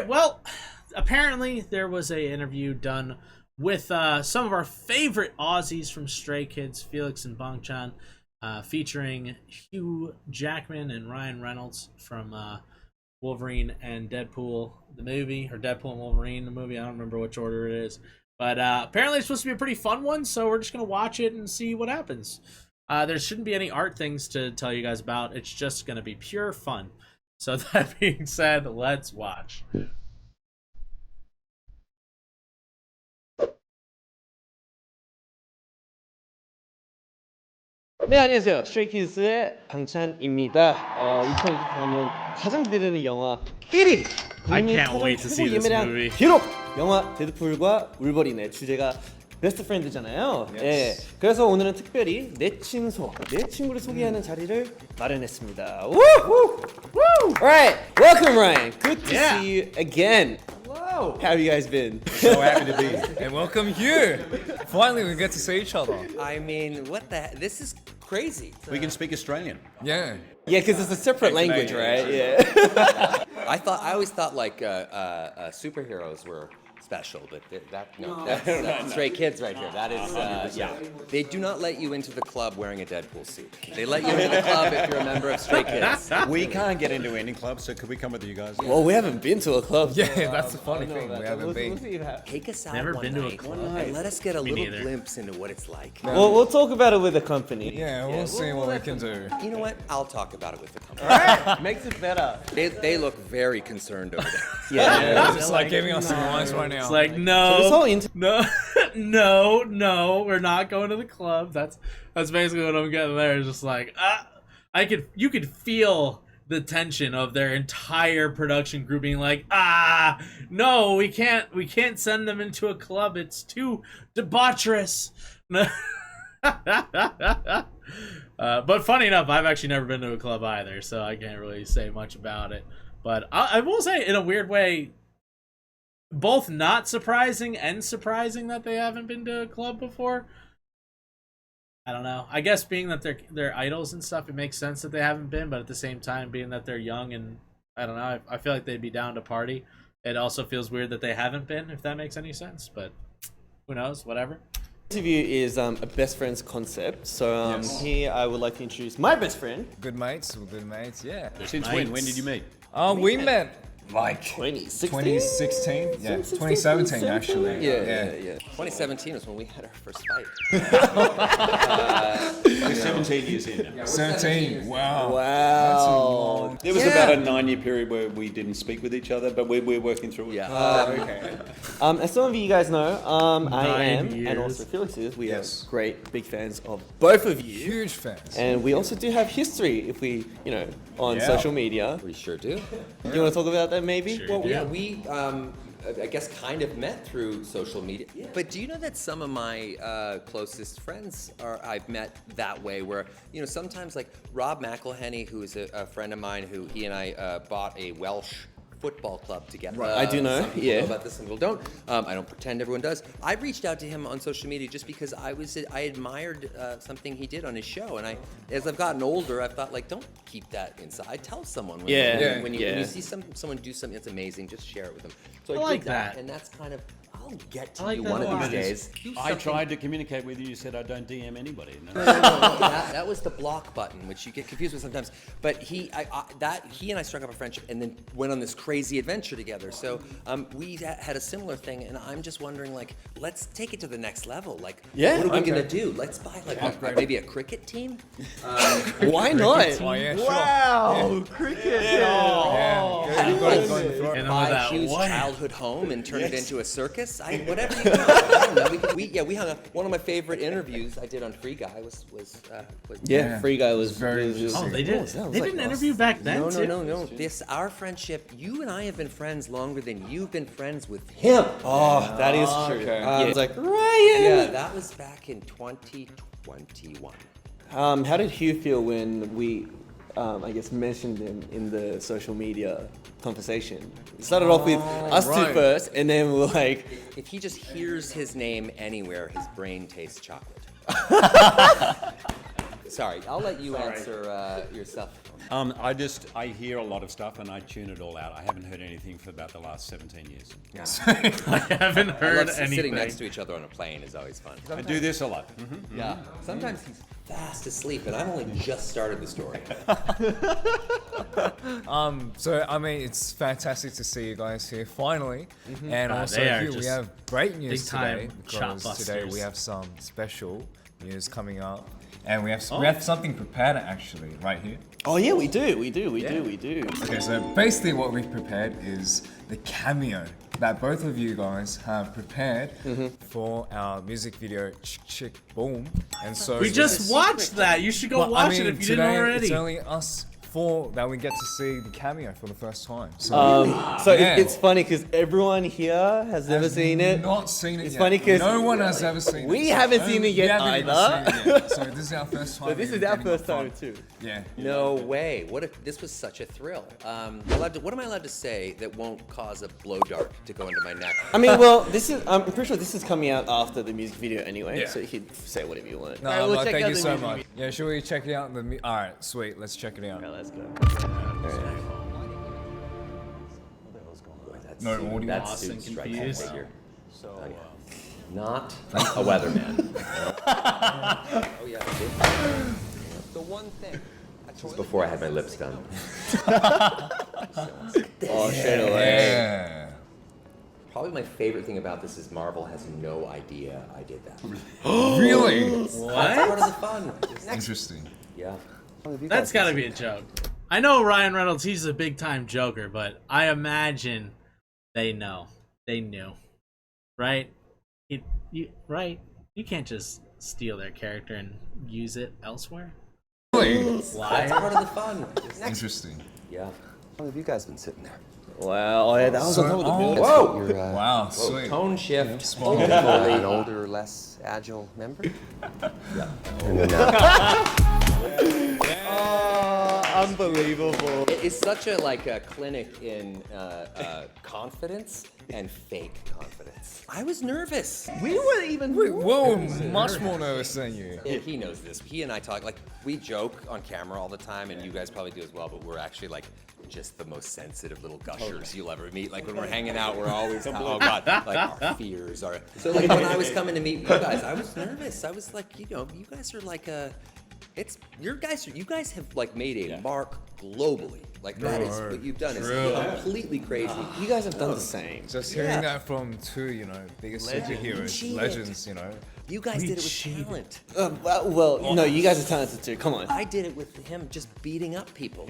right, well, apparently there was a interview done with some of our favorite Aussies from Stray Kids, Felix and Bangchan, featuring Hugh Jackman and Ryan Reynolds from Wolverine and Deadpool, the movie, or Deadpool and Wolverine, the movie. I don't remember which order it is. But apparently it's supposed to be a pretty fun one, so we're just going to watch it and see what happens. There shouldn't be any art things to tell you guys about. It's just going to be pure fun. So that being said, let's watch. 네, 안녕하세요. 스트레이키즈의 강찬입니다. 2024년 가장 기대되는 영화 1위! I can't wait to see this movie. 기록! 영화 데드풀과 울버린의 주제가 베스트 프렌드잖아요. Yes. 예, 그래서 오늘은 특별히 내 친구를 소개하는 자리를 마련했습니다. Woo! Alright, welcome Ryan. Good to see you again. Hello. How have you guys been? So happy to be here. And welcome here. Finally, we get to see each other. I mean, what the heck? This is crazy. We can speak Australian. Yeah. Yeah, because it's a separate language, right? Yeah. I always thought like superheroes were special, but that's Stray Kids right here. That is, yeah. They do not let you into the club wearing a Deadpool suit. They let you into the club if you're a member of Stray Kids. We can't get into any club, so could we come with you guys? Well, we haven't been to a club. Yeah, that's the funny thing. We haven't We'll been. see how. Take us out Never one been to a night club. and let us get a little neither. glimpse into what it's like. We'll talk about it with the company. Yeah, we'll see what we can do. You know what? I'll talk about it with the company. Makes it better. They look very concerned over there. Yeah. It's just like giving us some lines right now. It's like, no, This whole inter- no, we're not going to the club. That's basically what I'm getting there. It's just like, you could feel the tension of their entire production group being like, no, we can't send them into a club. It's too debaucherous. But funny enough, I've actually never been to a club either, so I can't really say much about it. But I will say, in a weird way, both not surprising and surprising that they haven't been to a club before. I don't know. I guess being that they're idols and stuff, it makes sense that they haven't been. But at the same time, being that they're young and I don't know, I feel like they'd be down to party. It also feels weird that they haven't been, if that makes any sense. But who knows? Whatever. Interview is a best friends concept. So here I would like to introduce my best friend. Good mates, yeah. Since when did you meet? We met like 2016. 2016? Yeah, 2017 actually. Yeah. 2017 was when we had our first fight. We're 17 years in now. 17. Wow. Wow. There was about a 9-year period where we didn't speak with each other, but we're working through it. Yeah. As some of you guys know, I am, years. and also Felix is, we Yes. are great big fans of both of you. Huge fans. And we also do have history if we, on Yeah. social media. We sure do. You want to talk about that maybe? Sure. Well, yeah, we, I guess, kind of met through social media. Yeah. But do you know that some of my closest friends I've met that way, where, sometimes like Rob McElhenney, who is a friend of mine, who he and I bought a Welsh football club together. Right. I do know, Some people yeah. know about this, some people don't. I don't pretend everyone does. I reached out to him on social media just because I admired something he did on his show, and as I've gotten older, I've thought, like, don't keep that inside. Tell someone when, Yeah. when you Yeah. see someone do something that's amazing, just share it with them. So I I like did that, that. and that's kind of, I'll get to I like you that one a of lot. these days. Do I something- tried to communicate with you. You said I don't DM anybody. No? that was the block button, which you get confused with sometimes. But he and I struck up a friendship, and then went on this crazy adventure together. So we had a similar thing, and I'm just wondering, like, let's take it to the next level. Like, Yeah, what are we okay. gonna do? Let's buy maybe a cricket team. Why not? Oh, yeah, sure. Wow, cricket. Yeah, you've got it going through it. And Buy that Hugh's one. childhood home and turn it into a circus. Whatever you want. I don't know. We hung out. One of my favorite interviews I did on Free Guy was Yeah, Free Guy was Very was- Oh, they did. that was They like did an last- interview back then too. No. Our friendship. You and I have been friends longer than you've been friends with him. Oh, that is true. okay. Yeah. It's like Ryan. Yeah, that was back in 2021. How did Hugh feel when we, I guess, mentioned him in the social media conversation? It started off with us two right. first, and then we were like, If he just hears his name anywhere, his brain tastes chocolate. Sorry, I'll let you answer yourself. I hear a lot of stuff and I tune it all out. I haven't heard anything for about the last 17 years. I haven't heard anything. Sitting next to each other on a plane is always fun. I do this a lot. Yeah. Sometimes he's fast asleep, and I've only just started the story. So I mean, it's fantastic to see you guys here finally, and also they are here we just have great news big time today shot because today we busters. have some special news coming up, and we have something prepared actually right here. Oh yeah, we do. Okay, so basically what we've prepared is the cameo that both of you guys have prepared for our music video Chick Chick Boom, and so We just watched that. You should go Well, watch I mean, it if you today didn't already. it's only us four that we get to see the cameo for the first time. So So Yeah. it's funny because everyone here has never seen it. Not seen it It's yet. funny 'cause no one has ever seen it. we haven't seen it yet We haven't even either. seen it yet. So this is our first time. So this is we're our getting first the time fun. too. Yeah. No way. What if this was such a thrill? What am I allowed to say that won't cause a blow dart to go into my neck? I mean, well, I'm pretty sure this is coming out after the music video anyway, Yeah. so you can say whatever you want. No, Alright, we'll but check thank out you the so music much. video. Yeah, should we check it out? All right, sweet. Let's check it out. Alright, let's go. No audio. That's Lost and dude strike confused. figure. Not a weatherman. Oh yeah, I did. The one thing. This was before I had my lips done. Oh, straight away. Yeah. Probably my favorite thing about this is Marvel has no idea I did that. Really? That's part of the fun. Interesting. Yeah. That's got to be a joke. I know Ryan Reynolds, he's a big time joker, but I imagine they know. They knew. Right? Right? You can't just steal their character and use it elsewhere. Really? That's part of the fun. Interesting. Yeah. How long have you guys been sitting there? Wow, oh yeah, that was on top of the building. Whoa! Your, Wow, sweet. tone shift. Small. An older, less agile member. Yeah. And then, Unbelievable. it's such a a clinic in confidence and fake confidence. I was nervous. We weren't even. Whoa, much more nervous than you. He knows this. He and I talk we joke on camera all the time, and you guys probably do as well. But we're actually just the most sensitive little gushers you'll ever meet. When we're hanging out, we're always oh god, our fears are. So when I was coming to meet you guys, I was nervous. I was you guys are you guys have made a mark globally. That is what you've done is completely crazy. You guys have done the same. Just hearing that from two, biggest superheroes, legends, You guys did it with talent. Well, no, you guys are talented too. Come on. I did it with him just beating up people.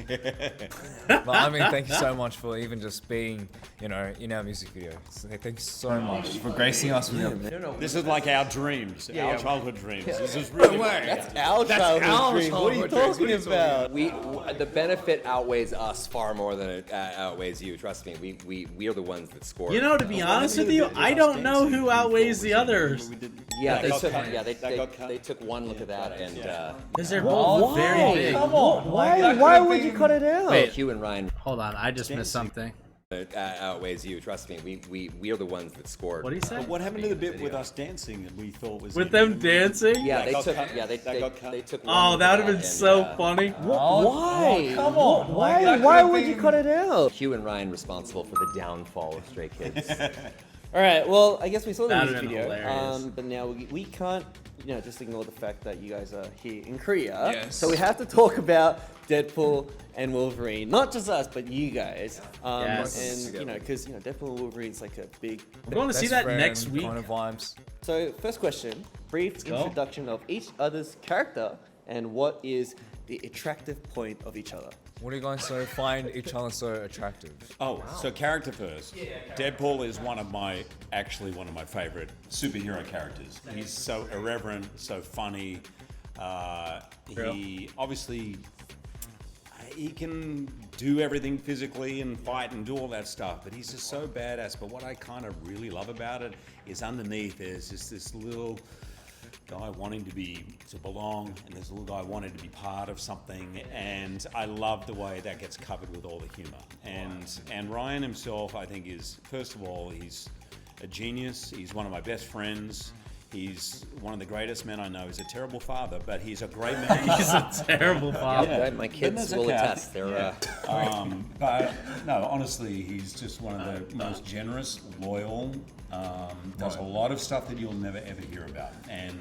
But I mean, thank you so much for even just being, in our music video. So thank you so much for gracing us with your. This is like our dreams, our childhood dreams. This is really That's our childhood dream. What are you talking about? The benefit outweighs us far more than it outweighs you. Trust me, we are the ones that scored. To be honest with you, I don't know who outweighs the others. Yeah, they got took. cut. Yeah, That got cut. they took one look at that, and Because they're both very big. Come on. Why would you cut it out? Wait. Hugh and Ryan Hold on, I just missed something. outweighs you. Trust me, we are the ones that scored. What do you say? What happened to the bit with us dancing that we thought was With them dancing? Yeah, That they got took. cut. Yeah, they That got cut. they took. Oh, one that look would have at been that, so and, funny. Why? Come on. Why would you cut it out? Hugh and Ryan responsible for the downfall of Stray Kids. All right. Well, I guess we saw the That'd music have been video, hilarious. but now we can't, just ignore the fact that you guys are here in Korea. Yes. So we have to talk about Deadpool and Wolverine, not just us, but you guys. Yes. And because Deadpool and Wolverine's like a big. I'm going to see Best that next friend week. Kind of vibes. So first question: brief go. introduction of each other's character and what is the attractive point of each other. What do you guys find each other so attractive? So character first. Deadpool is one of my favorite superhero characters. He's so irreverent, so funny. He obviously he can do everything physically and fight and do all that stuff, but he's just so badass. But what I kind of really love about it is underneath there's just this little guy wanting to belong, and there's a little guy wanting to be part of something, and I love the way that gets covered with all the humor. And Ryan himself, I think, is, first of all, he's a genius. He's one of my best friends. He's one of the greatest men I know. He's a terrible father, but he's a great man. He's a terrible father. Yeah, my kids there's a will cat. attest. They're But no, honestly, he's just one of the most generous, loyal. Does a lot of stuff that you'll never ever hear about, and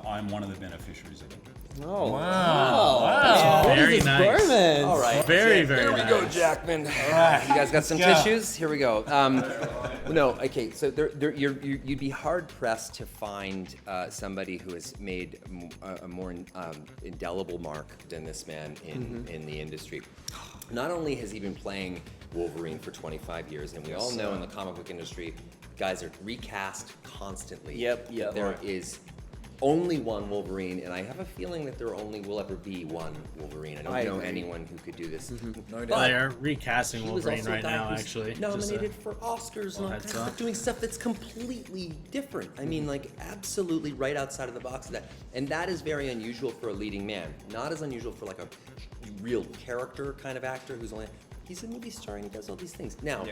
I'm one of the beneficiaries of it. Oh, Wow. Very Jesus, nice. Berman. all right. Very, very Here nice. we go, Jackman. All right, you guys got some go. tissues? Here we go. No, okay. So you'd be hard pressed to find somebody who has made a more indelible mark than this man in the industry. Not only has he been playing Wolverine for 25 years, and we all know in the comic book industry, guys are recast constantly. Yep. There is only one Wolverine, and I have a feeling that there only will ever be one Wolverine. I don't know agree. anyone who could do this. No doubt. They're recasting He was Wolverine also a right guy now, who's actually. nominated for Oscars and all heads kinds of up. stuff, doing stuff that's completely different. I mean, like absolutely right outside of the box of that. And that is very unusual for a leading man. Not as unusual for like a real character kind of actor who's only. He's a movie star and he does all these things. Now,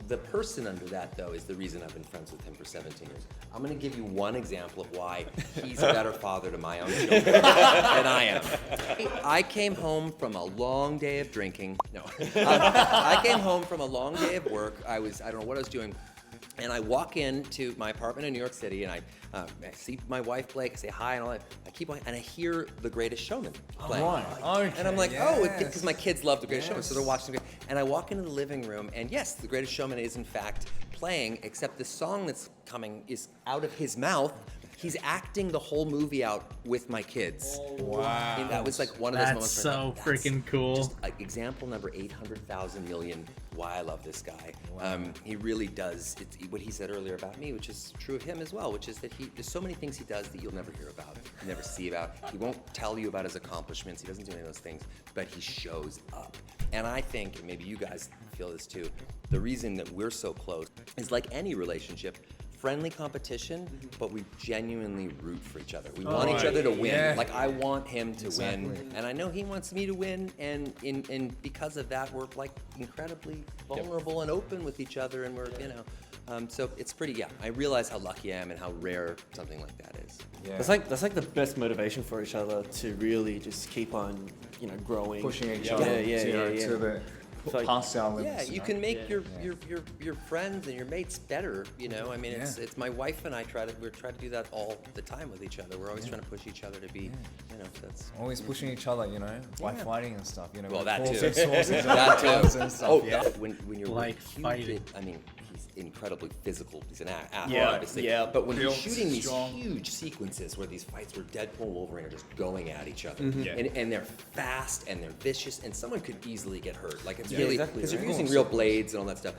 the person under that, though, is the reason I've been friends with him for 17 years. I'm going to give you one example of why he's a better father to my own children than I am. I came home from a long day of drinking. No. I came home from a long day of work. I don't know what I was doing. And I walk into my apartment in New York City, and I see my wife Blake. I say hi, and all that. I keep walking, and I hear The Greatest Showman playing. Okay, And I'm like, yes. because my kids love The Greatest Showman, so they're watching. And I walk into the living room, and yes, The Greatest Showman is in fact playing. Except the song that's coming is out of his mouth. He's acting the whole movie out with my kids. Wow. And that was like one of those That's moments. so where freaking cool. Just, like, example number 800,000 million. Why I love this guy. He really does. It's what he said earlier about me, which is true of him as well. Which is that there's so many things he does that you'll never hear about, you never see about. He won't tell you about his accomplishments. He doesn't do any of those things, but he shows up. And I think, and maybe you guys feel this too, the reason that we're so close is like any relationship. Friendly competition, but we genuinely root for each other. We want each other to win. Yeah. Like I want him to win, and I know he wants me to win. And because of that, we're like incredibly vulnerable and open with each other, and we're so it's pretty. Yeah, I realize how lucky I am and how rare something like that is. Yeah. That's like the best motivation for each other to really just keep on, growing. Pushing each Yeah, other yeah, to, yeah. to the like- past our Yeah, limits. you can make your friends and your mates better. I mean, it's my wife and I try to do that all the time with each other. We're always trying to push each other to be, that's. Always pushing each other, by fighting and stuff. Well, with that force too. and sources and That weapons too. and stuff. Oh, yeah. when you're Like huge, fighting. I mean, he's incredibly physical. He's an athlete, Yeah, obviously. yeah. But when Built, he's shooting these strong. huge sequences where these fights where Deadpool and Wolverine are just going at each other, Yeah. and they're fast and they're vicious, and someone could easily get hurt. Like it's Yeah, really exactly, because right. you're using real blades and all that stuff.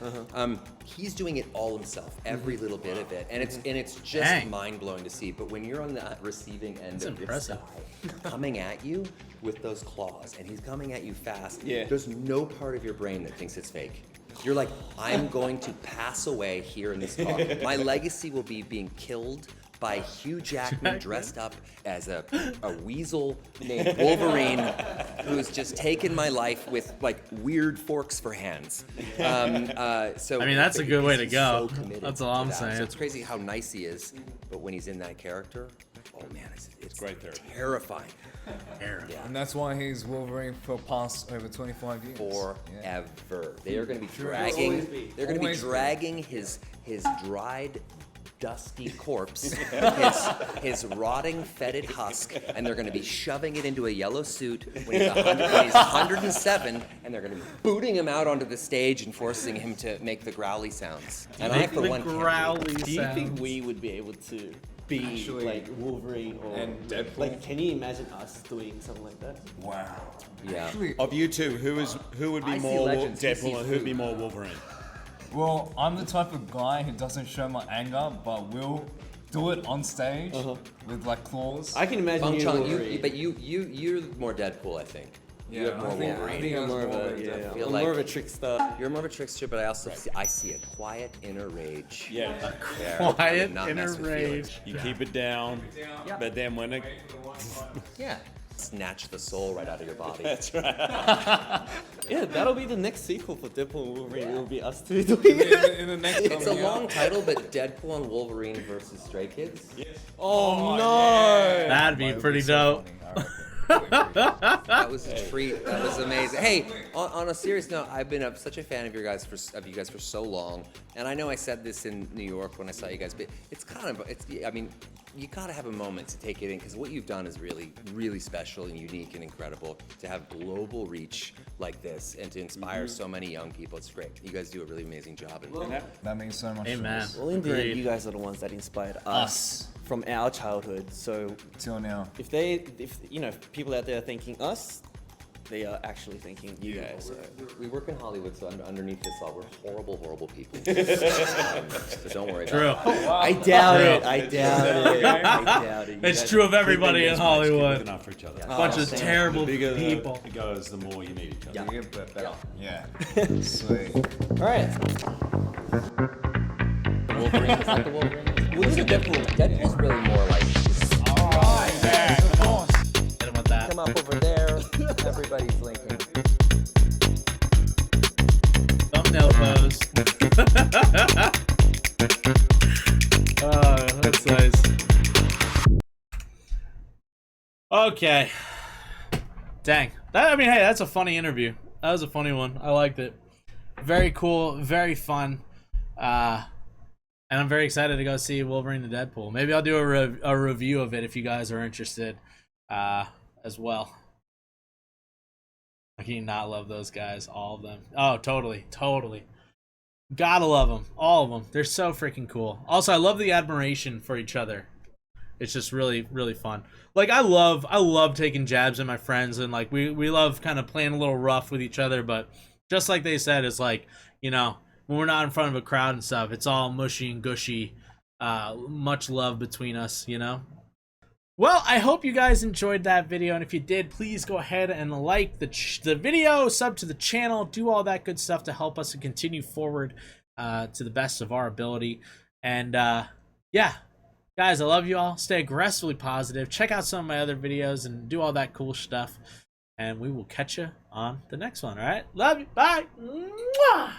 He's doing it all himself, every little bit of it, and it's just Dang. mind blowing to see. But when you're on the receiving end That's of impressive. this guy coming at you with those claws, and he's coming at you fast, Yeah. there's no part of your brain that thinks it's fake. You're like, I'm going to pass away here in this car. My legacy will be being killed by Hugh Jackman dressed up as a weasel named Wolverine who's just taken my life with like weird forks for hands. So I mean, that's a good way to he's go. so committed That's all I'm to that. saying. So it's crazy how nice he is, but when he's in that character, oh man, it's great therapy. terrifying. Yeah. And that's why he's Wolverine for past over 25 years. Yeah. Forever. They are going to be True. dragging. Always be. They're going to be Always be. dragging his dried, dusty corpse, his rotting, fetid husk, and they're going to be shoving it into a yellow suit when he's 107, and they're going to be booting him out onto the stage and forcing him to make the growly sounds. And I, Make for the one, can't wait. growly Do you sounds. think we would be able to be Actually- like Wolverine or And Deadpool. Like, can you imagine us doing something like that? Wow. Yeah. Actually, Of you two, who would be I see more legends, he sees Deadpool and who would be food. more Wolverine? well, I'm the type of guy who doesn't show my anger, but will do it on stage with like claws. I can imagine Bang you Chung, Wolverine. but you're more Deadpool, I think. You Yeah, have more I think- Wolverine. I think I'm more of more a of a yeah, feel I'm like- more of a trickster. You're more of a trickster, but I also see a quiet inner rage. Yeah. There. I Quiet would not inner mess with Felix. rage. You keep it down, but then when it. Yeah. snatch the soul right out of your body. That's right. Yeah, that'll be the next sequel for Deadpool and Wolverine. It'll be us two doing it. In the next It's a long title, but Deadpool and Wolverine versus Stray Kids. Oh, no! That'd be pretty dope. That was a treat. That was amazing. Hey, on a serious note, I've been such a fan of you guys for so long, and I know I said this in New York when I saw you guys, but it's I mean, you gotta have a moment to take it in because what you've done is really, really special and unique and incredible. To have global reach like this and to inspire so many young people, it's great. You guys do a really amazing job. That means so much. Amen. To us. Well, in the end, Agreed. you guys are the ones that inspired us from our childhood. So Till now. if you know, people out there are thinking us, they are actually thinking you guys. So. We work in Hollywood, so underneath this all, we're horrible, horrible people. So don't worry True. about it. I doubt it. I doubt it. I doubt it. You It's guys- true of everybody in Keep Hollywood. looking after each other. Bunch of damn. terrible The bigger people. it goes, the more you need each other. You get better. Yeah. Sweet. All right. Wolverine, is that the Wolverine? Well, this is Deadpool. Deadpool's really more like, Hit him with that. come up over there, everybody's linking. Thumbnail pose. Oh, that's nice. Okay. Dang. I mean, hey, that's a funny interview. That was a funny one. I liked it. Very cool. Very fun. And I'm very excited to go see Wolverine and Deadpool. Maybe I'll do a review of it if you guys are interested as well. I can not love those guys, all of them. Oh, totally. Gotta love them, all of them. They're so freaking cool. Also, I love the admiration for each other. It's just really, really fun. Like I love taking jabs at my friends, and like we love kind of playing a little rough with each other. But just like they said, it's like, you know, when we're not in front of a crowd and stuff, it's all mushy and gushy. Much love between us, you know. Well, I hope you guys enjoyed that video, and if you did, please go ahead and like the video, sub to the channel, do all that good stuff to help us to continue forward to the best of our ability. And yeah, guys, I love you all. Stay aggressively positive. Check out some of my other videos and do all that cool stuff. And we will catch you on the next one, all right? Love you. Bye. Mwah!